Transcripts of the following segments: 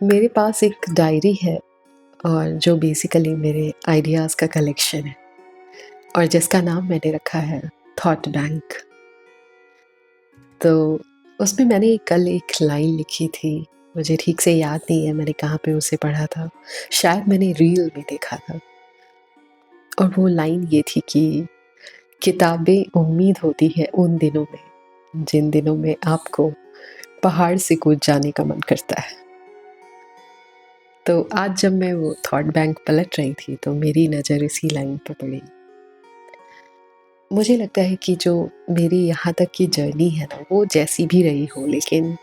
मेरे पास एक डायरी है और जो बेसिकली मेरे आइडियाज़ का कलेक्शन है और जिसका नाम मैंने रखा है थॉट बैंक। तो उसमें मैंने कल एक लाइन लिखी थी, मुझे ठीक से याद नहीं है मैंने कहाँ पे उसे पढ़ा था, शायद मैंने रील में देखा था। और वो लाइन ये थी कि किताबें उम्मीद होती है उन दिनों में, जिन दिनों में आपको पहाड़ से कूद जाने का मन करता है। तो आज जब मैं वो थॉट बैंक पलट रही थी तो मेरी नज़र इसी लाइन पर पड़ी। मुझे लगता है कि जो मेरी यहाँ तक की जर्नी है ना, वो जैसी भी रही हो, लेकिन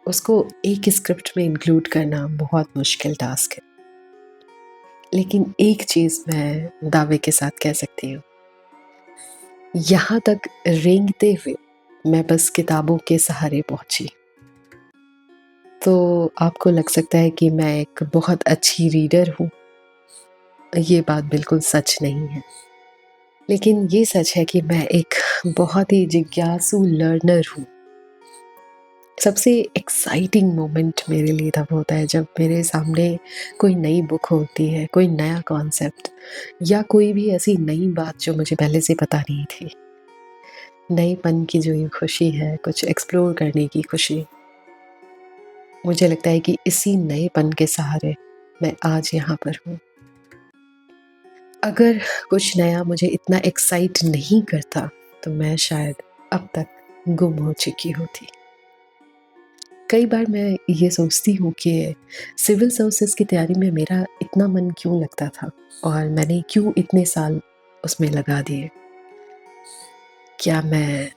उसको एक स्क्रिप्ट में इंक्लूड करना बहुत मुश्किल टास्क है। लेकिन एक चीज़ मैं दावे के साथ कह सकती हूँ, यहाँ तक रेंगते हुए मैं बस किताबों के सहारे पहुँची। तो आपको लग सकता है कि मैं एक बहुत अच्छी रीडर हूँ, ये बात बिल्कुल सच नहीं है। लेकिन ये सच है कि मैं एक बहुत ही जिज्ञासु लर्नर हूँ। सबसे एक्साइटिंग मोमेंट मेरे लिए तब होता है जब मेरे सामने कोई नई बुक होती है, कोई नया कॉन्सेप्ट या कोई भी ऐसी नई बात जो मुझे पहले से पता नहीं थी। नएपन की जो ये खुशी है, कुछ एक्सप्लोर करने की खुशी, मुझे लगता है कि इसी नएपन के सहारे मैं आज यहाँ पर हूँ। अगर कुछ नया मुझे इतना एक्साइट नहीं करता तो मैं शायद अब तक गुम हो चुकी होती। कई बार मैं ये सोचती हूँ कि सिविल सर्विसेज की तैयारी में मेरा इतना मन क्यों लगता था और मैंने क्यों इतने साल उसमें लगा दिए। क्या मैं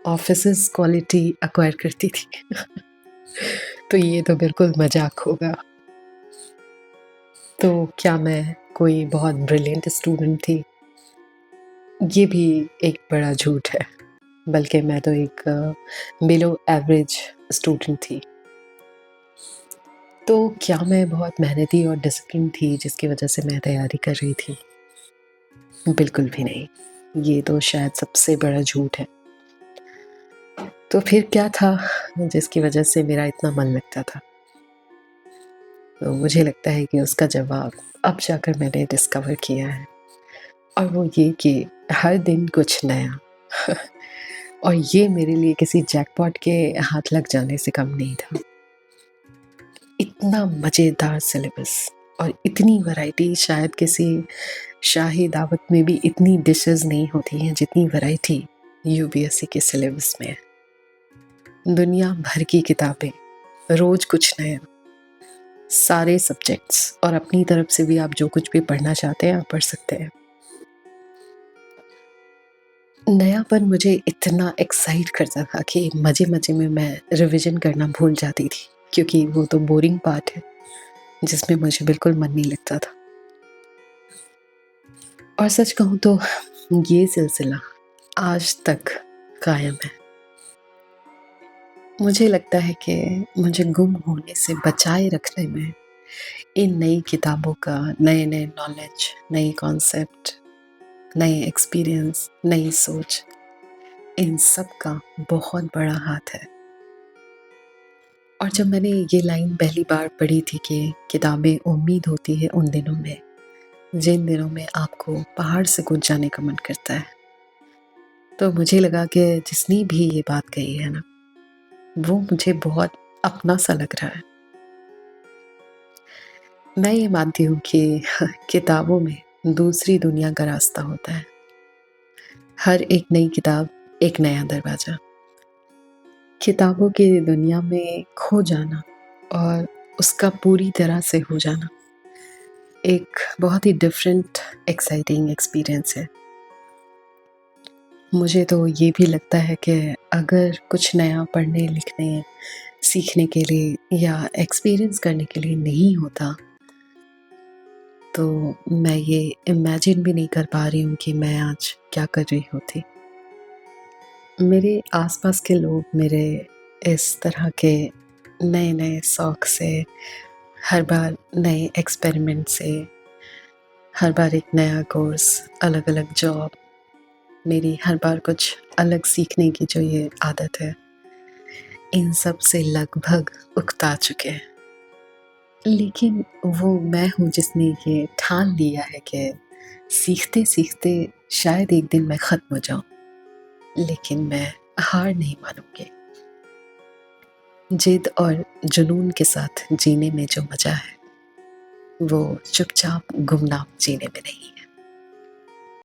ऑफिसर्स क्वालिटी एक्वायर करती थी? तो ये तो बिल्कुल मजाक होगा। तो क्या मैं कोई बहुत ब्रिलियंट स्टूडेंट थी? ये भी एक बड़ा झूठ है, बल्कि मैं तो एक बिलो एवरेज स्टूडेंट थी। तो क्या मैं बहुत मेहनती और डिसिप्लिन थी जिसकी वजह से मैं तैयारी कर रही थी? बिल्कुल भी नहीं। ये तो शायद सबसे बड़ा झूठ है। तो फिर क्या था जिसकी वजह से मेरा इतना मन लगता था? तो मुझे लगता है कि उसका जवाब अब जाकर मैंने डिस्कवर किया है, और वो ये कि हर दिन कुछ नया। और ये मेरे लिए किसी जैकपॉट के हाथ लग जाने से कम नहीं था। इतना मज़ेदार सिलेबस और इतनी वैरायटी, शायद किसी शाही दावत में भी इतनी डिशेस नहीं होती हैं जितनी वैरायटी यूपीएससी के सिलेबस में है। दुनिया भर की किताबें, रोज कुछ नया, सारे सब्जेक्ट्स, और अपनी तरफ से भी आप जो कुछ भी पढ़ना चाहते हैं आप पढ़ सकते हैं। नयापन मुझे इतना एक्साइट करता था कि मज़े मज़े में मैं रिवीजन करना भूल जाती थी, क्योंकि वो तो बोरिंग पार्ट है जिसमें मुझे बिल्कुल मन नहीं लगता था। और सच कहूँ तो ये सिलसिला आज तक कायम है। मुझे लगता है कि मुझे गुम होने से बचाए रखने में इन नई किताबों का, नए-नए नॉलेज, नई कॉन्सेप्ट, नए एक्सपीरियंस, नई सोच, इन सब का बहुत बड़ा हाथ है। और जब मैंने ये लाइन पहली बार पढ़ी थी कि किताबें उम्मीद होती है उन दिनों में, जिन दिनों में आपको पहाड़ से कूद जाने का मन करता है, तो मुझे लगा कि जिसने भी ये बात कही है ना, वो मुझे बहुत अपना सा लग रहा है। मैं ये मानती हूँ कि किताबों में दूसरी दुनिया का रास्ता होता है। हर एक नई किताब एक नया दरवाज़ा। किताबों की दुनिया में खो जाना और उसका पूरी तरह से हो जाना एक बहुत ही डिफरेंट एक्साइटिंग एक्सपीरियंस है। मुझे तो ये भी लगता है कि अगर कुछ नया पढ़ने, लिखने, सीखने के लिए या एक्सपीरियंस करने के लिए नहीं होता, तो मैं ये इमेजिन भी नहीं कर पा रही हूँ कि मैं आज क्या कर रही होती। मेरे आसपास के लोग मेरे इस तरह के नए-नए शौक से, हर बार नए एक्सपेरिमेंट से, हर बार एक नया कोर्स, अलग-अलग जॉब, मेरी हर बार कुछ अलग सीखने की जो ये आदत है, इन सब से लगभग उकता चुके हैं। लेकिन वो मैं हूँ जिसने ये ठान लिया है कि सीखते-सीखते शायद एक दिन मैं ख़त्म हो जाऊँ, लेकिन मैं हार नहीं मानूँगी। जिद और जुनून के साथ जीने में जो मज़ा है, वो चुपचाप गुमनाम जीने में नहीं।